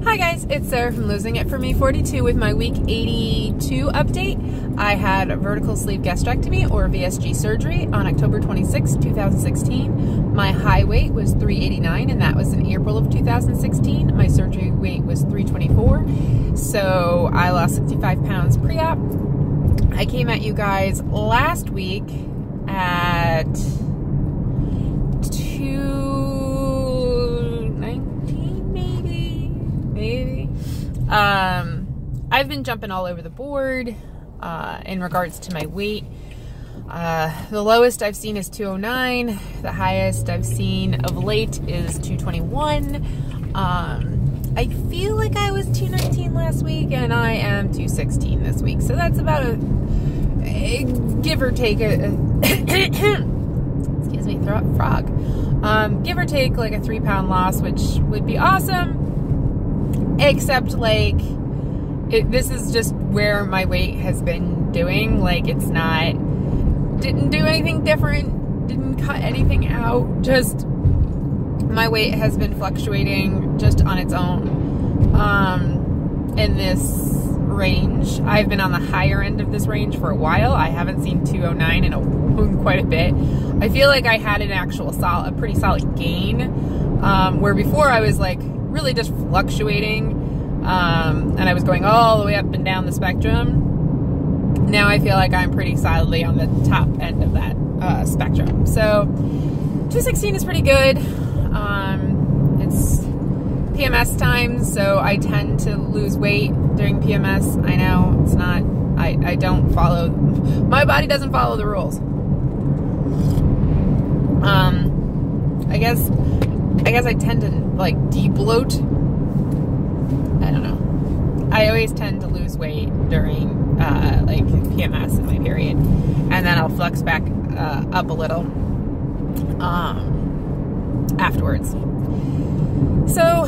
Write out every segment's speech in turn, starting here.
Hi guys, it's Sarah from Losing It For Me 42 with my week 82 update. I had a vertical sleeve gastrectomy or VSG surgery on October 26, 2016. My high weight was 389 and that was in April of 2016. My surgery weight was 324, so I lost 65 pounds pre-op. I came at you guys last week at 219 maybe. I've been jumping all over the board in regards to my weight. The lowest I've seen is 209. The highest I've seen of late is 221. I feel like I was 219 last week and I am 216 this week. So that's about a give or take excuse me, throat frog. Give or take like a 3-pound loss, which would be awesome. Except like this is just where my weight has been doing. Like it's not, didn't do anything different, didn't cut anything out, just my weight has been fluctuating just on its own in this range. I've been on the higher end of this range for a while. I haven't seen 209 in quite a bit. I feel like I had an actual a pretty solid gain, where before I was like really just fluctuating, and I was going all the way up and down the spectrum. Now I feel like I'm pretty solidly on the top end of that spectrum. So 216 is pretty good. It's PMS time, so I tend to lose weight during PMS. I know it's not, I don't follow, my body doesn't follow the rules. I guess I tend to like de-bloat. I don't know. I always tend to lose weight during like PMS in my period, and then I'll flux back up a little afterwards. So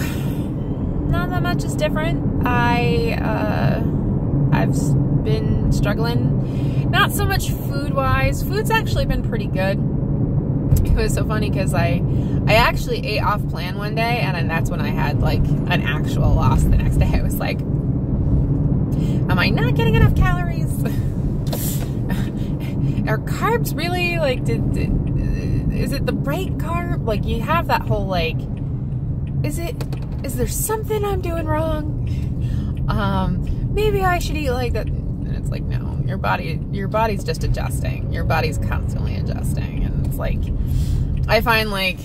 not that much is different. I've been struggling, not so much food-wise. Food's actually been pretty good. It was so funny because I actually ate off plan one day, and then that's when I had like an actual loss the next day. I was like, am I not getting enough calories? Are carbs really like, is it the right carb? Like you have that whole like, is there something I'm doing wrong? Maybe I should eat like that. And it's like, no, your body's just adjusting. Your body's constantly adjusting. And it's like, I find like,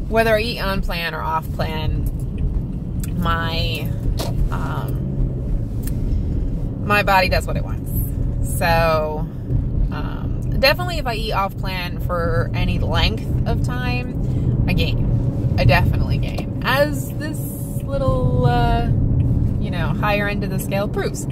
whether I eat on plan or off plan, my body does what it wants. So, definitely if I eat off plan for any length of time, I gain. I definitely gain. As this little, you know, higher end of the scale proves.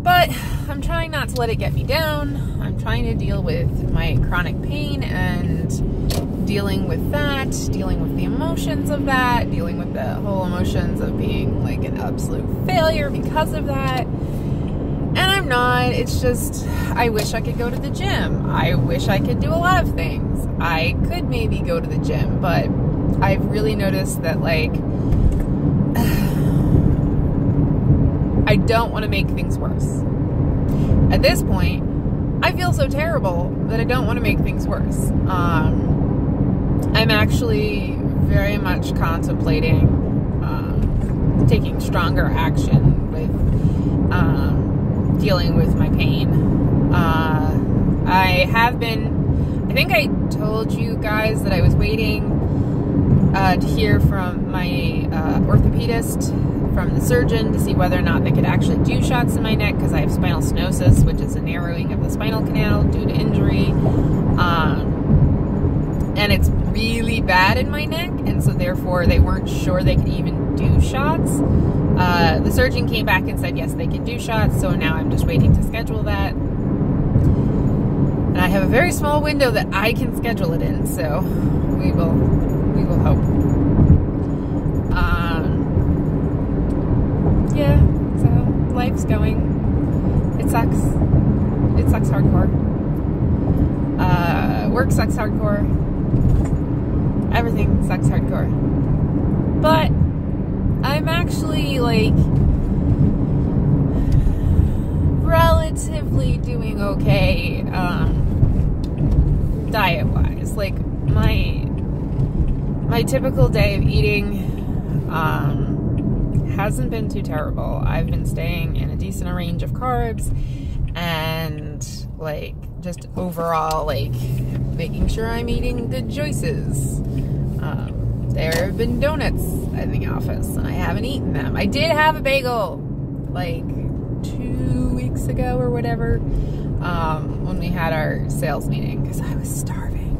But I'm trying not to let it get me down. I'm trying to deal with my chronic pain and dealing with that, dealing with the emotions of that, dealing with the whole emotions of being like an absolute failure because of that. And I'm not. It's just, I wish I could go to the gym. I wish I could do a lot of things. I could maybe go to the gym, but I've really noticed that like, I don't want to make things worse. At this point, I feel so terrible that I don't want to make things worse. I'm actually very much contemplating taking stronger action with dealing with my pain. I think I told you guys that I was waiting to hear from my orthopedist, from the surgeon, to see whether or not they could actually do shots in my neck, because I have spinal stenosis, which is a narrowing of the spinal canal due to injury. And it's really bad in my neck, and so therefore they weren't sure they could even do shots. The surgeon came back and said yes, they can do shots, so now I'm just waiting to schedule that. And I have a very small window that I can schedule it in, so we will hope. Yeah, so life's going. It sucks. It sucks hardcore. Work sucks hardcore. Everything sucks hardcore. But I'm actually like relatively doing okay diet wise. Like my typical day of eating hasn't been too terrible. I've been staying in a decent range of carbs and like just overall like making sure I'm eating good choices. There have been donuts in the office and I haven't eaten them. I did have a bagel like 2 weeks ago or whatever, when we had our sales meeting, because I was starving.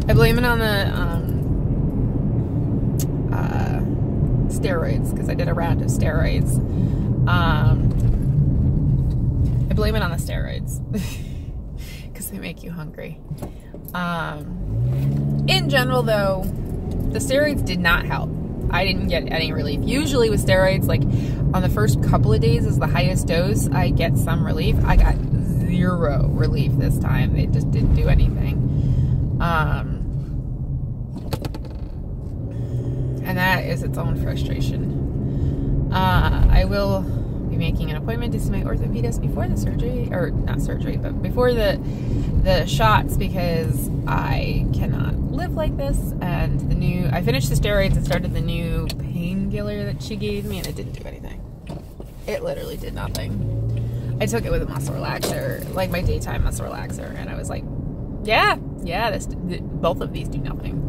I blame it on the steroids, because I did a round of steroids. I blame it on the steroids because they make you hungry. In general though, the steroids did not help. I didn't get any relief. Usually with steroids, like on the first couple of days is the highest dose, I get some relief. I got 0 relief this time. It just didn't do anything. And that is its own frustration. I will be making an appointment to see my orthopedist before the surgery, or not surgery, but before the shots, because I cannot live like this. And I finished the steroids and started the new painkiller that she gave me, and it didn't do anything. It literally did nothing. I took it with a muscle relaxer, like my daytime muscle relaxer, and I was like, yeah, both of these do nothing.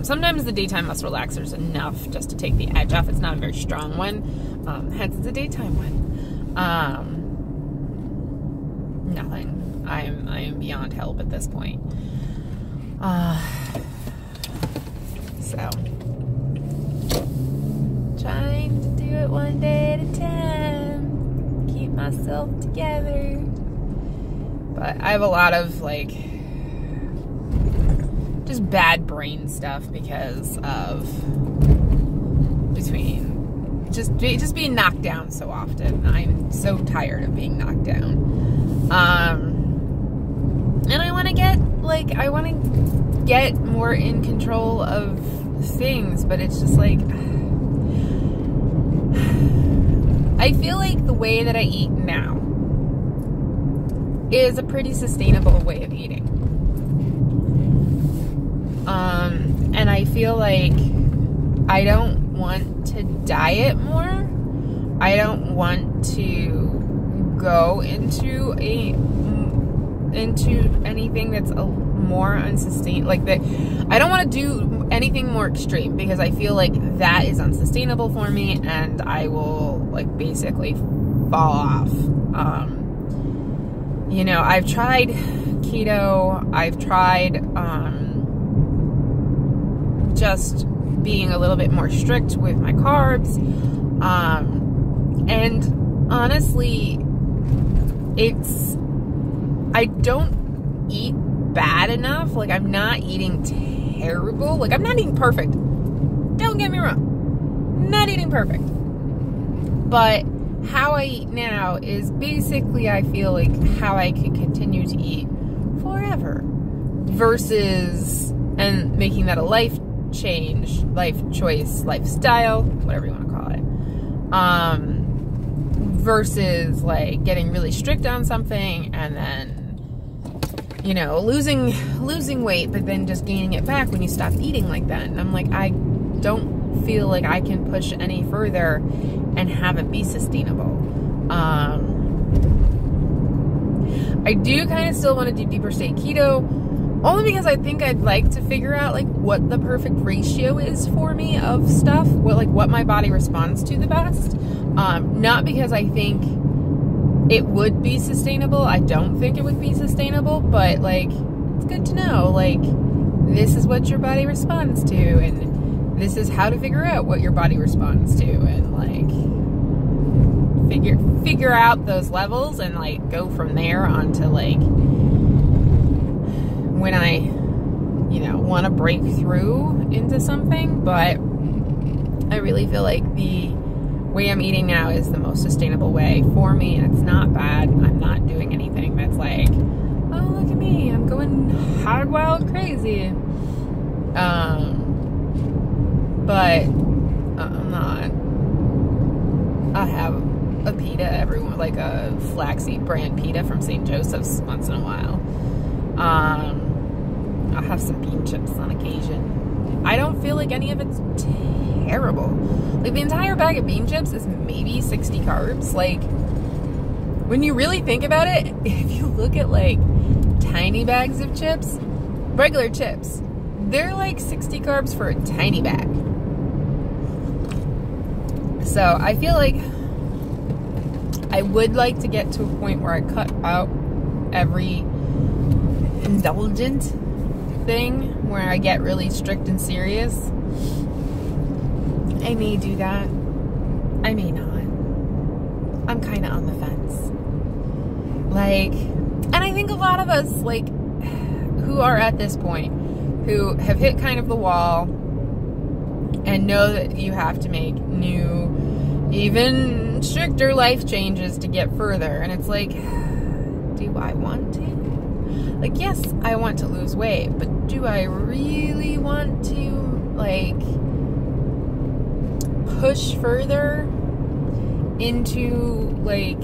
Sometimes the daytime muscle relaxer is enough just to take the edge off. It's not a very strong one, hence it's a daytime one. Nothing. I am beyond help at this point. So trying to do it one day at a time, keep myself together. But I have a lot of like just bad brain stuff because of just being knocked down so often. I'm so tired of being knocked down. And I want to get more in control of things, but it's just like I feel like the way that I eat now is a pretty sustainable way of eating. And I feel like I don't want to diet more. I don't want to go into anything that's a more unsustainable, like that. I don't want to do anything more extreme, because I feel like that is unsustainable for me and I will like basically fall off. You know, I've tried keto, I've tried just being a little bit more strict with my carbs, and honestly I don't eat bad enough. Like, I'm not eating terrible. Like, I'm not eating perfect. Don't get me wrong. Not eating perfect. But how I eat now is basically, I feel like, how I could continue to eat forever. Versus, and making that a life change, life choice, lifestyle, whatever you want to call it. Versus, like, getting really strict on something and then, you know, losing weight, but then just gaining it back when you stop eating like that. And I'm like, I don't feel like I can push any further and have it be sustainable. I do kind of still want to do deeper state keto, only because I think I'd like to figure out like what the perfect ratio is for me of stuff, what my body responds to the best. Not because I think it would be sustainable. I don't think it would be sustainable, but like, it's good to know, like, this is what your body responds to, and this is how to figure out what your body responds to, and like figure out those levels and like go from there onto like when I, you know, want to break through into something. But I really feel like the way I'm eating now is the most sustainable way for me, and it's not bad. I'm not doing anything that's like, oh, look at me, I'm going hog wild crazy. but I'm not. I have a pita everyone, like a flaxseed brand pita from St. Joseph's once in a while. I'll have some bean chips on occasion. I don't feel like any of it's terrible. Like, the entire bag of bean chips is maybe 60 carbs. Like, when you really think about it, if you look at like tiny bags of chips, regular chips, they're like 60 carbs for a tiny bag. So I feel like I would like to get to a point where I cut out every indulgent thing, where I get really strict and serious. I may do that. I may not. I'm kind of on the fence. Like, and I think a lot of us, like, who are at this point, who have hit kind of the wall and know that you have to make new, even stricter life changes to get further. And it's like, do I want to? Like, yes, I want to lose weight, but do I really want to, like, push further into, like,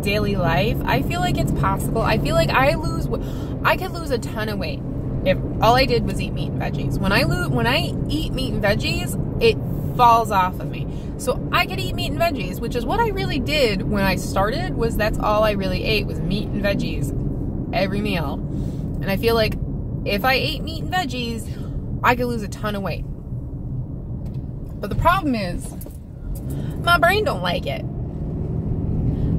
daily life? I feel like it's possible. I feel like I could lose a ton of weight if all I did was eat meat and veggies. When I eat meat and veggies, it falls off of me. So I could eat meat and veggies, which is what I really did when I started. Was that's all I really ate, was meat and veggies every meal. And I feel like if I ate meat and veggies, I could lose a ton of weight. But the problem is, my brain don't like it.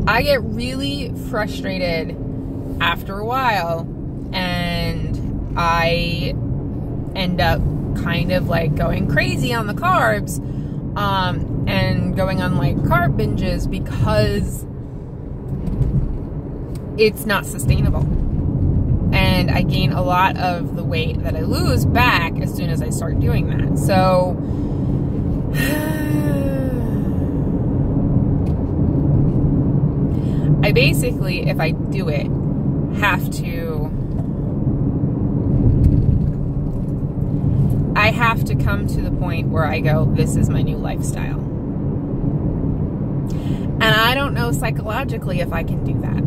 I get really frustrated after a while, and I end up kind of like going crazy on the carbs, and going on like carb binges, because it's not sustainable. And I gain a lot of the weight that I lose back as soon as I start doing that. So I basically, if I do it, have to come to the point where I go, this is my new lifestyle. And I don't know psychologically if I can do that.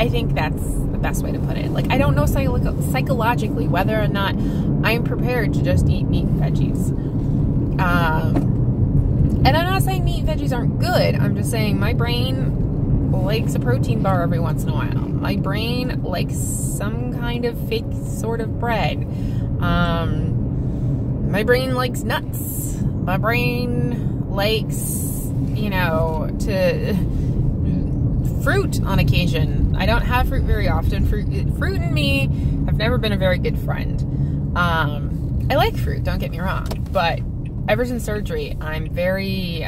I think that's the best way to put it. Like, I don't know psychologically whether or not I'm prepared to just eat meat and veggies. And I'm not saying meat and veggies aren't good. I'm just saying my brain likes a protein bar every once in a while. My brain likes some kind of fake sort of bread. My brain likes nuts. My brain likes, you know, fruit on occasion. I don't have fruit very often. Fruit and me have never been a very good friend. I like fruit, don't get me wrong, but ever since surgery, I'm very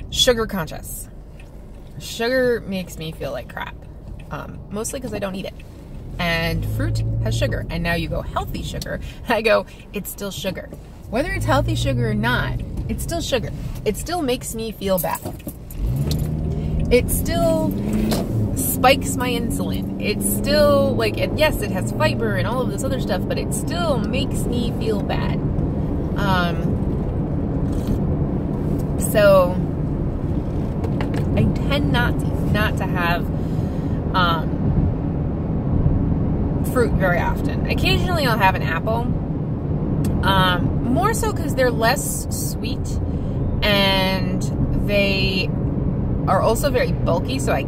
sugar conscious. Sugar makes me feel like crap, mostly because I don't eat it. And fruit has sugar, and now you go healthy sugar, and I go, it's still sugar. Whether it's healthy sugar or not, it's still sugar. It still makes me feel bad. It still spikes my insulin. It's still, like, yes, it has fiber and all of this other stuff, but it still makes me feel bad. So I tend not to have fruit very often. Occasionally I'll have an apple, more so because they're less sweet, and they are also very bulky, so I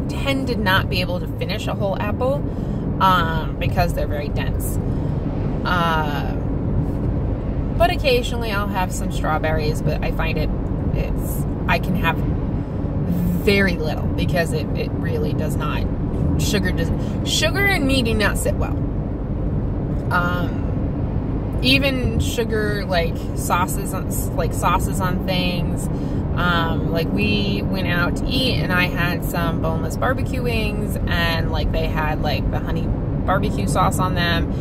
tend to not be able to finish a whole apple, because they're very dense. But occasionally I'll have some strawberries, but I find I can have very little, because it really does not, sugar and me do not sit well. Even sugar, like sauces on things. Like, we went out to eat, and I had some boneless barbecue wings, and like they had like the honey barbecue sauce on them,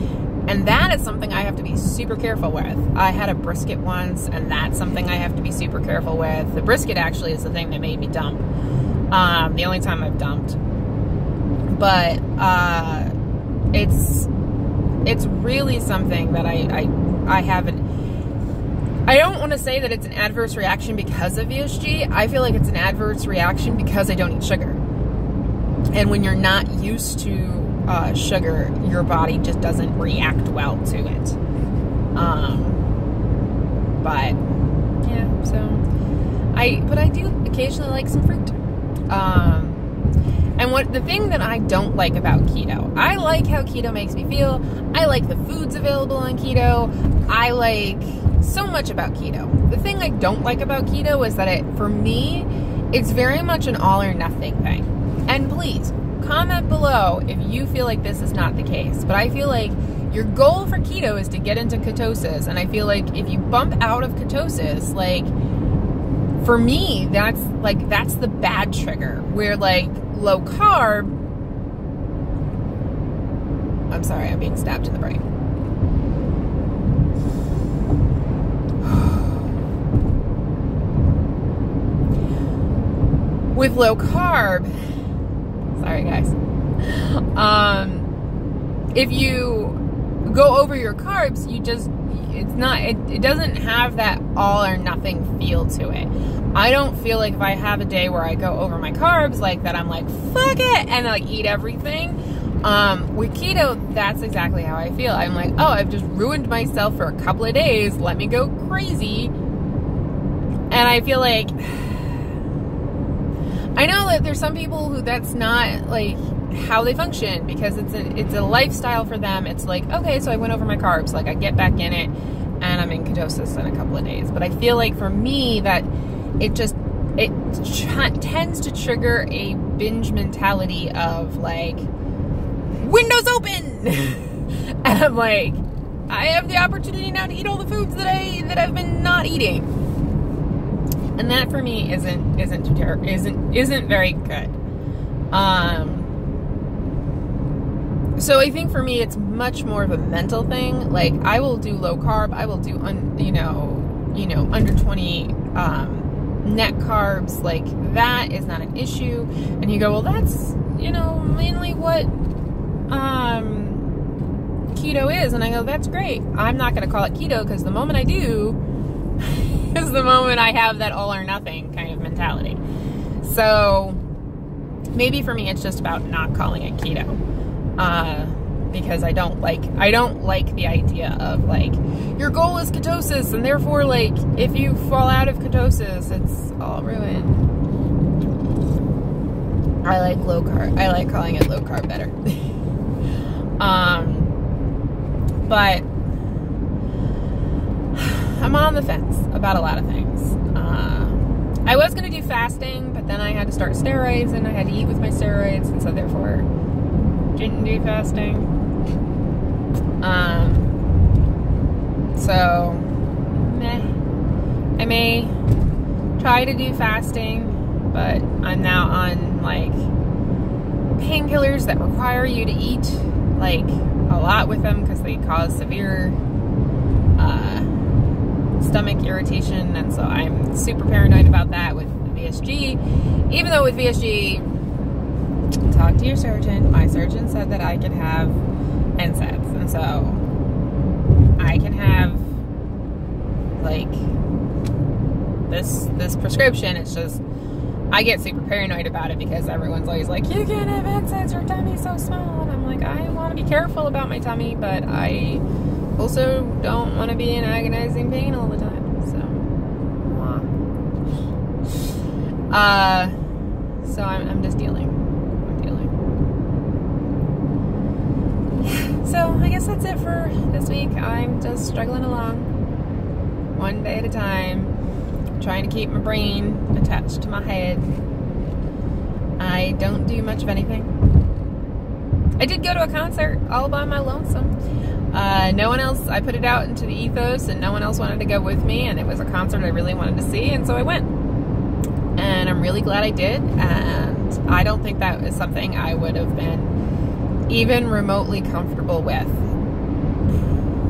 and that is something I have to be super careful with. I had a brisket once, and that's something I have to be super careful with. The brisket actually is the thing that made me dump. The only time I've dumped. But it's it's really something that I haven't. I don't want to say that it's an adverse reaction because of VSG. I feel like it's an adverse reaction because I don't eat sugar. And when you're not used to sugar, your body just doesn't react well to it. But yeah, so I do occasionally like some fruit. And the thing that I don't like about keto, I like how keto makes me feel. I like the foods available on keto. I like so much about keto. The thing I don't like about keto is that for me, it's very much an all or nothing thing. And please, comment below if you feel like this is not the case. But I feel like your goal for keto is to get into ketosis. And I feel like if you bump out of ketosis, like, for me, that's the bad trigger. Where, like, low carb... I'm sorry, I'm being stabbed in the brain. With low carb, sorry guys, if you go over your carbs, it doesn't have that all or nothing feel to it. I don't feel like if I have a day where I go over my carbs like that, I'm like, fuck it, and like eat everything. With keto, that's exactly how I feel. I'm like, oh, I've just ruined myself for a couple of days, let me go crazy. And I feel like, I know that there's some people who that's not like how they function, because it's a lifestyle for them. It's like, okay, so I went over my carbs, like I get back in it and I'm in ketosis in a couple of days. But I feel like for me that it tends to trigger a binge mentality of like, windows open. And I'm like, I have the opportunity now to eat all the foods that I've been not eating. And that for me isn't very good. So I think for me it's much more of a mental thing. Like, I will do low carb, I will do under 20 net carbs. Like, that is not an issue. And you go, well, that's mainly what keto is. And I go, that's great. I'm not going to call it keto, because the moment I do is the moment I have that all or nothing kind of mentality. So maybe for me it's just about not calling it keto, because I don't like the idea of like, your goal is ketosis and therefore like if you fall out of ketosis it's all ruined. I like low carb. I like calling it low carb better. But I'm on the fence about a lot of things. I was going to do fasting, but then I had to start steroids, and I had to eat with my steroids, and so therefore didn't do fasting. So, meh. I may try to do fasting, but I'm now on, like, painkillers that require you to eat, like, a lot with them, because they cause severe stomach irritation, and so I'm super paranoid about that with VSG. Even though with VSG, talk to your surgeon. My surgeon said that I could have NSAIDs, and so I can have like this prescription. It's just I get super paranoid about it because everyone's always like, you can't have NSAIDs, your tummy's so small, and I'm like, I want to be careful about my tummy, but I also don't want to be in agonizing pain all the time, so I'm just dealing. So I guess that's it for this week. I'm just struggling along, one day at a time, trying to keep my brain attached to my head. I don't do much of anything. I did go to a concert all by my lonesome. No one else, I put it out into the ethos and no one else wanted to go with me, and it was a concert I really wanted to see, and so I went. And I'm really glad I did, and I don't think that was something I would have been even remotely comfortable with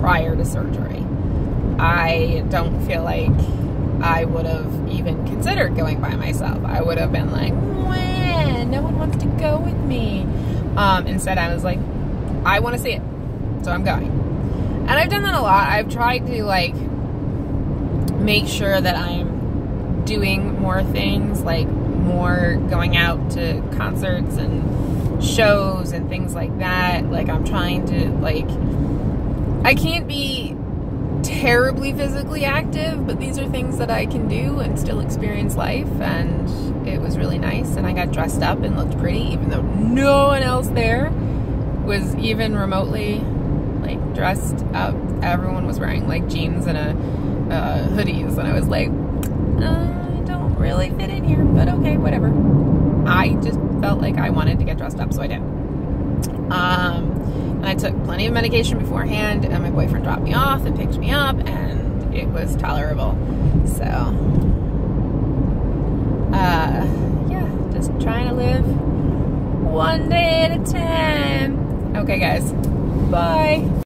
prior to surgery. I don't feel like I would have even considered going by myself. I would have been like, no one wants to go with me. Instead, I was like, I want to see it. So I'm going. And I've done that a lot. I've tried to like make sure that I'm doing more things, like more going out to concerts and shows and things like that. Like I'm trying to like, I can't be terribly physically active, but these are things that I can do and still experience life, and it was really nice. And I got dressed up and looked pretty, even though no one else there was even remotely like dressed up. Everyone was wearing like jeans and hoodies, and I was like, I don't really fit in here, but okay, whatever. I just felt like I wanted to get dressed up, so I did. And I took plenty of medication beforehand, and my boyfriend dropped me off and picked me up, and it was tolerable. So, yeah, just trying to live one day at a time. Okay, guys, bye.